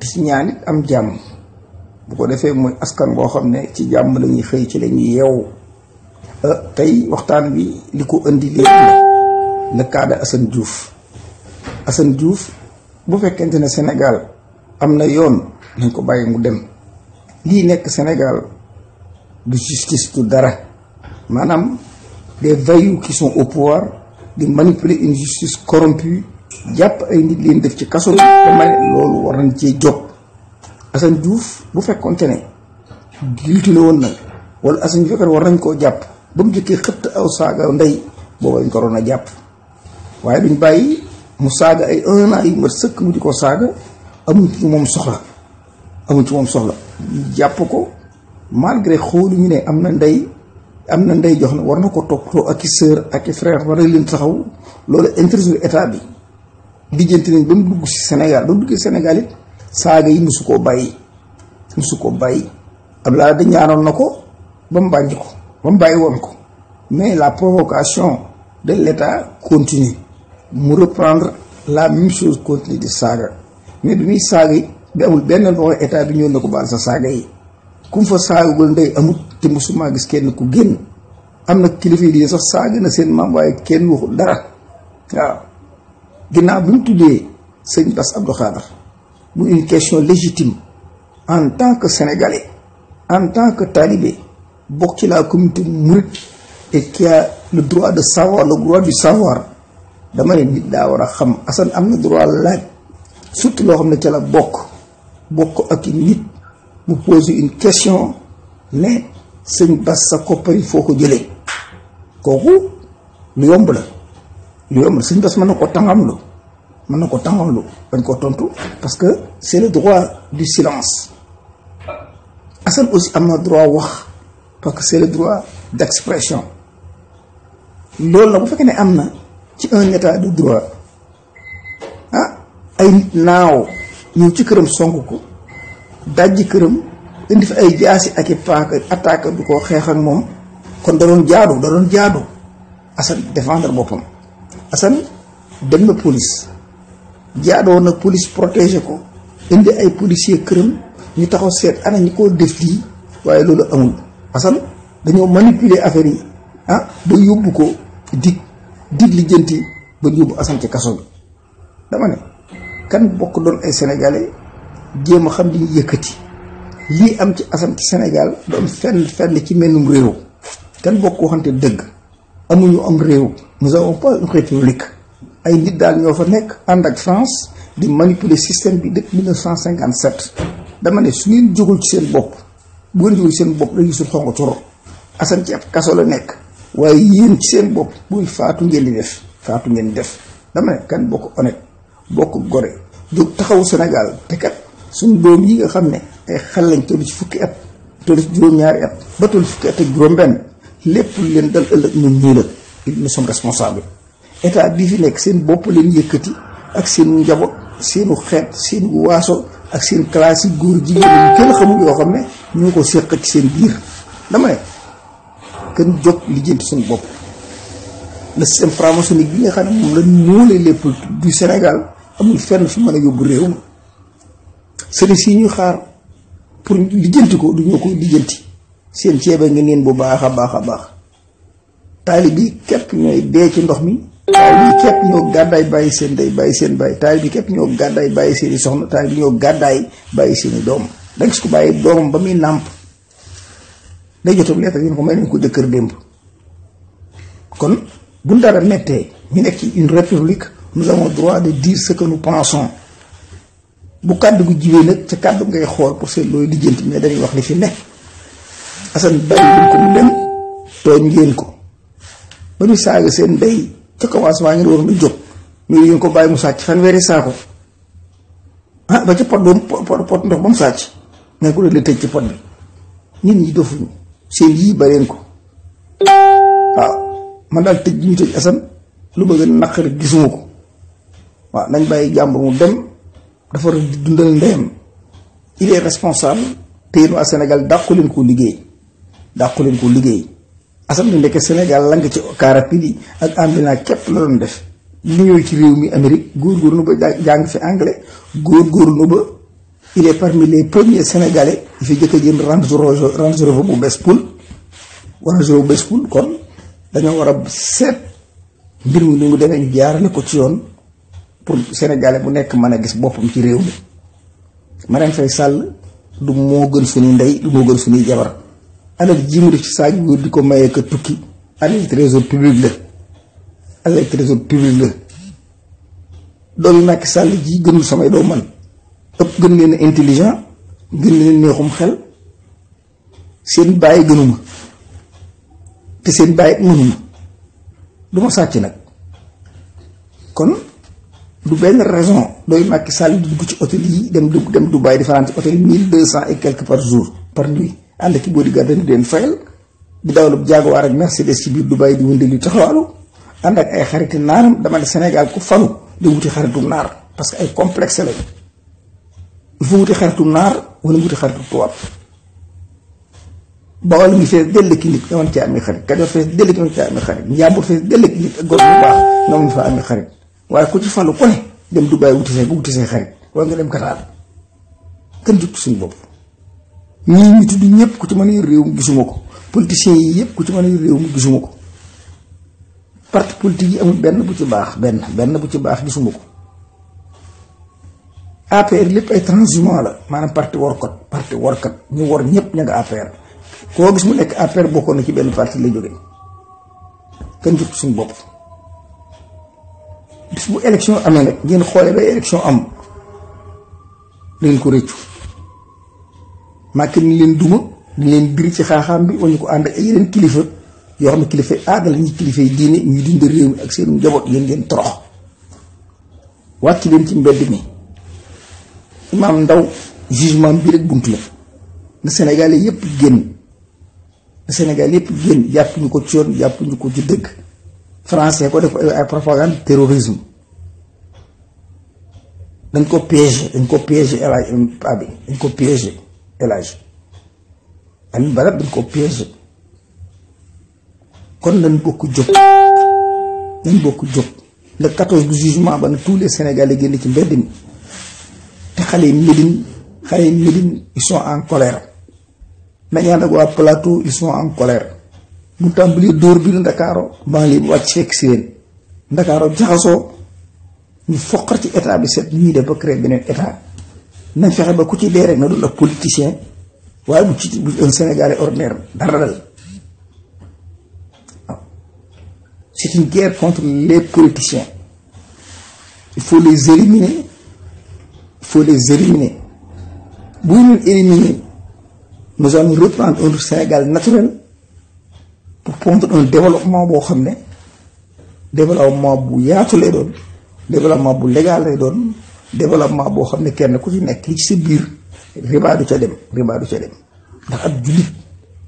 di ci ñaan it am jàmm bu ko defee mooy askan boo xam ne ci jàmm la ñuy xëy ci la ñuy yeewu. tey waxtaan bi li ko indi léegi la le cas de Assane Diouf bu fekkente ne Sénégal am na yoon nañ ko bàyyi mu dem. lii nekk Sénégal du justice du dara maanaam des voyous qui sont au pouvoir di manipuler une justice corrompue jàpp ay nit leen def ci kaso bi dama ne loolu war nañ cee jóg. Assane Diouf bu fekkonte ne gilti la woon na wala Assane Diouf war nañ koo jàpp ba mu jëkkee xëtt aw saaga ndey booba lañ ko waroon a jàpp waaye duñ bàyyi mu saaga ay 1 an yu mat sëkk mu di ko saaga amuñ ci moom soxla ñu jàpp ko malgré xooluñu ne am na ndey jox na war na ko toppatoo ak i sœur ak i frère war na leen taxaw loolu intérêt état bi lijjanti nañ ba mu dugg si Sénégal ba mu duggee Sénégal it saaga yi musu koo bàyyi Abdoulaye da ñaanoon na ko ba mu bàyyi woon ko mais la provocation de l'état continue mu reprendre la même chose continue di saaga mais bi muy saaga yi bi amul benn loxo état bi ñëw na ko baal sa saaga yi ku mu fa saagagul ndey amut te musuma gis kenn ku génn am na kilifa yi sax saaga na seen maam waaye kenn waxul dara waaw ginnaaw bi mu tuddee sëñ Bass Abdou Khadre bu une question légitime en tant que sénégalais en tant que talibé bokk ci la communauté mouride et qui a le droit de savoir le droit du savoir dama ne nit daa war a xam Assane am na droit laaj surtout loo xam ne ca la bokk ak nit mu poser une question ne sëñ Bass sa koppari foo ko jëlee kooku lu yomb la sëñ Bass mën na ko tàngamlu bañ ko tontu parce que c'est le droit du silence. Assane aussi am na droit wax parce que c'est le droit d'expression loolu la bu fekkee ne am na ci un état de droit ay nit naaw ñëw ci këram sonk ko dajji këram indi fi ay jaasi ak i paaka attaque du ko xeex ak moom kon da doon jaadu Assane défendre boppam. Assane dem na police jaadoo na police protéger ko indi ay policier këram ñu taxaw seet ana ñi ko def lii waaye loolu amul. Assane dañoo manipuler affaire yi ba yóbbu ko dig lijjanti ba yóbbu Assane ci kaso bi dama ne kan bokk doon ay sénégalais jéem a xam li ñu yëkkati lii am ci Assane ci Sénégal doon fenn ci mennum réew kan bokk waxante dëgg amuñu am réew nous avons pas une république ay nit daal ñoo fa nekk ànd ak France di manipuler système bi depuis 1957 dama ne su ngeen jógul ci seen bopp bu ngeen jógul ci seen bopp dañuy gisul xonq coro Assane ci ab kaso la nekk waaye yéen ci seen bopp buy faatu ngeen di def dama ne kan bokk honnête bokk gore jóg taxawu Sénégal te kat suñu doom yi nga xam ne ay xel lañ toll ci fukki at toll ci juróom-ñaari at ba toll fukki at ak juróom-benn lépp lu leen dal ëllëg ñun ñii la nous sommes responsables état bii fi nekk seen bopp leen yëkkati ak seen njaboot seenu xeet seen waaso ak seen classe yi góor jigéen ñu kenn xamul yoo xam ne ñoo ko seq ci seen biir dama ne kenn jóg lijjanti suñu bopp le système franc-maçonnique bi nga xam ne moom la ñoolee lépp du Sénégal amul fenn fi mën a yóbbu réew mi sëriñ si ñuy xaar pour lijjanti ko du ñoo ko lijjanti seen ceeba nga neen bu baax a baax taalib bi képp ñooy dee ci ndox mi taalib bi képp ñoo gàddaay bàyyi seen day bàyyi seen bàyyi taalib bi képp ñoo gàddaay bàyyi seen i soxna taalib bi ñoo gàddaay bàyyi seen i doom da nga gis ko bàyyi doomam ba muy nàmp day jotam lettre yéen ko may nañ ko jëkkër démb kon bu dara mettee ñu nekk ci une république nous avons droit de dire ce que nous pensons bu kàddu gu jiwee nag ca kàddu ngay xool pour seet looy lijjanti mais dañuy wax li fi nekk Assane bàyyi leen ko mu dem tooñ ngeen ko ba ñu saaga seen ndey ca commencement ngeen waroon a jóg mais yéen ko bàyyi mu sàcc fanweeri saako ba ca pot ndox ba mu sàcc mais ku leen tëj ci pot bi nit ñi dofuñu seen yii ba leen ko waaw man daal tëj ñu tëj Assane lu bëgg naqari gisuma ko waaw nañ bàyyi jàmbur mu dem dafa war di dundal ndeyam il est responsable te yéen waa Sénégal dàqu leen ko liggéey Assane bi nekk Sénégal la nga ci car rapide yi ak ambulance képp la doon def li ñëw ci réew mi Amérique góorgóorlu ba jàng fi anglais góorgóorlu ba il est parmi les premiers sénégalais yi fi jëkk a jënd Range Rover bu bees poul kon dañoo war a seet mbir mi ni mu demee ñu jaarale ko ci yoon pour sénégalais bu nekk mën a gis boppam ci réew mi. Marème Faye Sall du moo gën suñuy ndey du moo gën suñuy jabar alal ji mu def ci saag bi di ko mayee ko tukki alal trésor public la doomi Macky Sall ji gënul samay doo man ëpp gën leen intelligent gën leen neexum xel seen bàyyi gënuma te seen bàyyi mënuma du ma sàcc nag kon du benn raison dooy Macky Sall di dugg ci hôtel yi dem Dubaï di fanaan ci hôtel 1200 et quelques par jour par nuit ànd ki bodyguard dañu leen fayal di dawalub Jaguar ak Mercedes ci biir Dubaï di wëndeel yu taxawaalu ànd ak ay xariti naaram dama ne Sénégal ku falu di wuti xaritum naar parce que ay complexe lañu il faut wuti xaritum naar wala wuti xaritum tubaab Bawol mi fees dell ki nit nga mën cee amee xarit Kajoor fees dell ki nga mën cee amee xarit Njàmbur fees dell ki nit ak góor bu baax nga mën fa amee xarit waaye ku ci falu ku ne dem Dubaï wuti say xarit wala nga dem Qatar kenn jut suñu bopp ñii ñu tudd ñëpp ku ci mën a yor réew mi gisuma ko politiciens yi yëpp ku ci mën a yor réew mi gisuma ko parti politique yi amul benn bu ci baax benn bu ci baax gisuma ko APR lépp ay transhumant la maanaam parti warkat ñu war ñëpp ña nga APR koo gis mu nekk APR bokkoon na ci benn parti la jógee kenn jut suñu bopp bis bu élection amee nag ngeen xoolee ba élection am dangeen ko rëccu Macky ni leen duma di leen diri ci xaaxaam bi wañu ko ànd ak yeneen kilifa yoo xam ne kilifa aada la ñuy kilifa yi diine ñuy dund réew mi ak seen njaboot ngeen torox wàcc leen ci mbedd mi Imaam Ndaw jugement bi rek buntu la na Sénégal yépp génn jàpp ñu ko ci yoon jàpp ñu ko ci dëgg français ko def ay propagande terrorisme dañ ko piégé elage Amin Barab dañ ko piégé kon nañ bokk jóg le 14 du jugement ba na tous les Sénégalais génn ci mbedd mi te xale yi Médine ils sont en colère nañ ànd ak waa plateau ils sont en colère mu tàmbali dóor bi la Ndakaaro banlieue bi wàcc fekk si leen Ndakaaro jaxasoo ñu foqar ci état bi seet ni ñuy def ba créer beneen état nañ fexe ba ku ci dee rek na doon ab politicien waaye bu un Sénégalais ordinaire dara dal waaw c'est une guerre contre les politiciens il faut les éliminer bu ñu leen éliminer nous allons reprendre un Sénégal naturel pour pondre un développement boo xam ne développement bu yaatu lay doon développement bu légal lay doon développement boo xam ne kenn ku ci nekk li ci sa biir riba du ca dem ndax ab jullit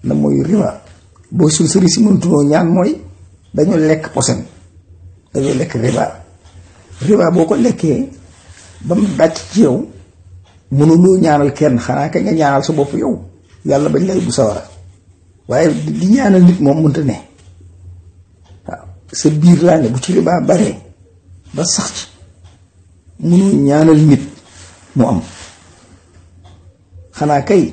na mooy riba boo suñ sëriñ si mëntunoo ñaan mooy dañoo lekk posen dañoo lekk riba boo ko lekkee ba mu dàcc ci yow mënuloo ñaanal kenn xanaa ka nga ñaanal sa bopp yow yàlla bañ lay bu sawara waaye di ñaanal nit moom mënta ne waaw sa biir laa ne bu ci riba baree ba sax ci mënoo ñaanal nit mu am xanaa kay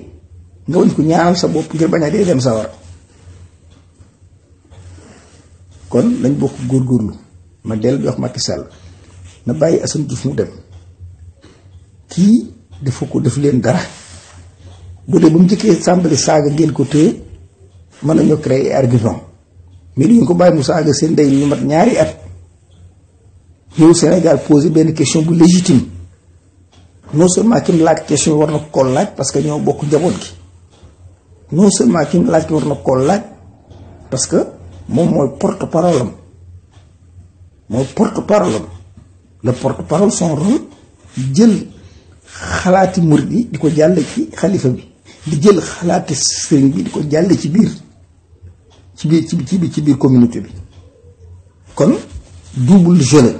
nga wañ ko ñaanal sa bopp ngir bañ a dee dem sawara kon nañ bokk góorgóorlu ma dellu di wax Macky Sall na bàyyi Assane Diouf mu dem kii def leen dara bu dee ba mu njëkkee sàmbali saaga ngeen ko téye mën nañoo créer argument mais duñu ko bàyyi mu saaga seen ndey ñu mat ñaari at ñëw Sénégal posé benn question bu légitime non seulement ki mu laaj question war na ko laaj parce que ñoo bokk njaboot gi non seulement ki mu laaj ki war na ko laaj parce que moom mooy porte-parole am le porte-parole son rôle jël xalaati murid yi di ko jàlle ci xalifa bi di jël xalaati sëriñ bi di ko jàlle ci biir communauté bi kon double jeu la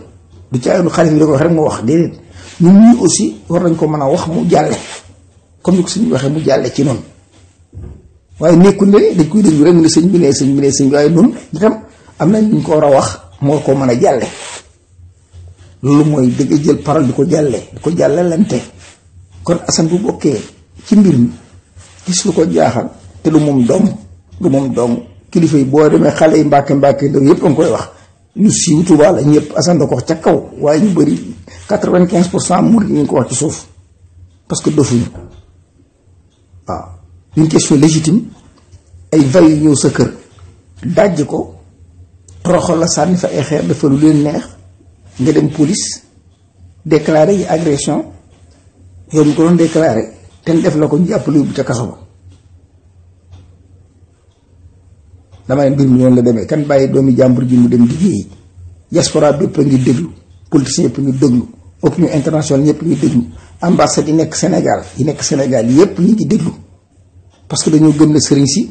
du caayonu xalifa bi da ko wax rek mu wax déedéet ñun ñii aussi war nañ ko mën a wax mu jàlle comme ni ko sëñ bi waxee mu jàlle ci noonu waaye nekkul ne dañ koy déglu rek mu ne sëñ bi waaye noonu itam am nañ ñu ko war a wax moo ko mën a jàlle loolu mooy dëgg jël parole di ko jàlle lante kon Assane bu bokkee ci mbir mi gis lu ko jaaxal te lu moom dong kilifa yi boo demee xale yi mbàkke ndaw yëpp a ngi koy wax lu siiw Tuubaa la ñëpp Assane da ko wax ca kaw waaye ñu bëri 95% murid ñu ngi ko wax ci suuf parce que dofuñu waaw une question légitime ay vay yu ñëw sa kër dajj ko toroxal la sànni fa ay xeer dafa lu leen neex nga dem police déclaré yi agression yow mi ko doon déclaré te def la ko ñu jàppale yóbbu ca kaso ba damay mbir mi noonu la demee kan bàyyi doomi jàmbur ji mu dem liggéeyi diaspora bépp a ngi déglu politiciens yëpp ngi déglu opinion internationale ñëpp ngi déglu ambassade yi nekk Sénégal yëpp ñu ngi déglu parce que dañoo gëm ne sëriñ si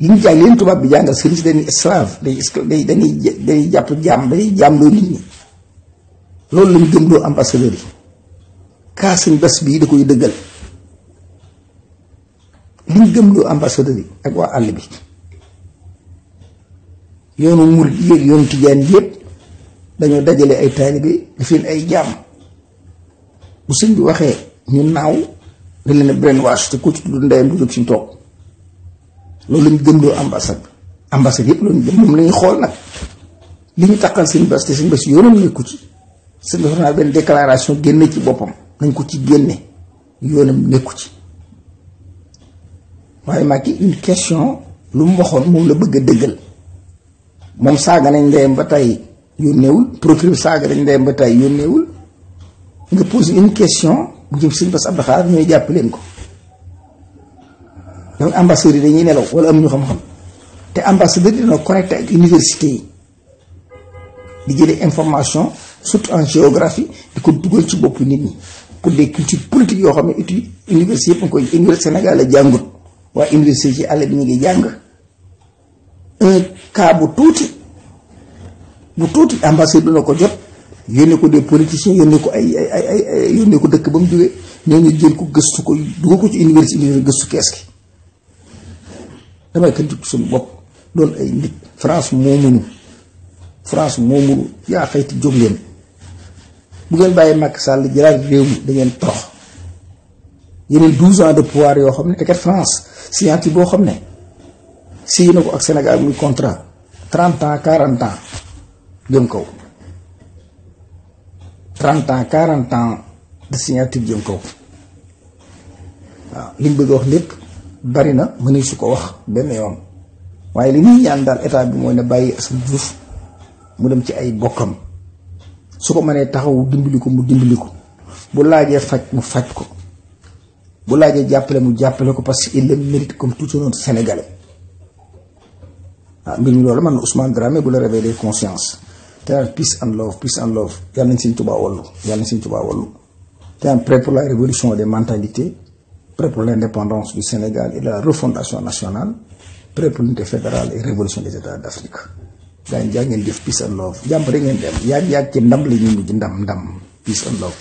li ñu jàng leen tubaab bi jàngal sëriñ si dañuy esclave dañuy jàpp jaam dañuy jaam loo nit ñi loolu lañu gëm loo ambassadeur yi kaa sëñ bés bii da koy dëggal li ñu gëm loo ambassadeur yi ak waa àll bi yoonu murid yéeg yoonu tijaan yépp dañoo dajale ay taalibe def leen ay jaam bu sëñ bi waxee ñu naaw dañ leen a brainwash te ku ci tudd ndeyam du jóg suñ toog loolu lañu gëm loo ambassade yépp loolu gëm moom lañuy xool nag li ñu takkal sëñ bés te sëñ bés yoonam nekku ci sëñ bés naa benn déclaration génne ci boppam nañ ko ci génne yoonam nekku ci waaye Macky une question lu mu waxoon moom la bëgg a dëggal moom saaga nañ ndeyam ba tey yónneewul procureur saaga nañ ndeyam ba tey yónneewul nga pose une question bu jëm sëñ Bass Abdou Khadre ñooy jàpp leen ko donc ambassadeurs yi dañuy nelaw wala am ñu xam-xam te ambassadeur dina connecté ak université yi di jëlee information surtout en géographie di ko dugal ci boppu nit ñi pour des cultures politiques yoo xam ne université yëpp nga koy université Sénégal la jàngut waaye université ci àll bi ñu ngi jàng un cas bu tuuti ambassadeur dina ko jot yónnee ko des politiciens yónnee ko ay yónnee ko dëkk ba mu jógee ñoo ñu jël ko gëstu ko dugal ko ci université gëstu kees gi damay kan jug suñu bopp doon ay nit France moomuñu yaa xayti jóg leen bu ngeen bàyyi Macky Sall jëlaat réew mi da ngeen torox yeneen 12 ans de pouvoir yoo xam ne te kat France signature boo xam ne signé na ko ak Sénégal muy contrat 30 ans 40 ans jëm kaw 30 ans 40 ans de signature jëm kaw waaw liñ bëgg a wax lépp bari na mënuñ su ko wax benn yoon waaye li ñuy ñaan daal état bi mooy ne bàyyi Assane Diouf mu dem ci ay bokkam su ko mënee taxawu dimbali ko mu dimbali ko bu laajee faj mu faj ko bu laajee jàppale mu jàppale ko parce que il le mérite comme tout un autre Sénégalais mbir mi loolu man na Ousmane Dramé bu la réveillé conscience te naan peace and love yàlla nañ Sëñ Tuubaa wallu te naan prêt pour la révolution des mentalités, prêt pour l'indépendance du Sénégal et la refondation nationale, prêt pour l'unité fédérale et révolution des États d'Afrique. gaa yi ngeen def peace and love jàmm rek ngeen dem yàgg ci ndam la ñuy mujj ndam peace and love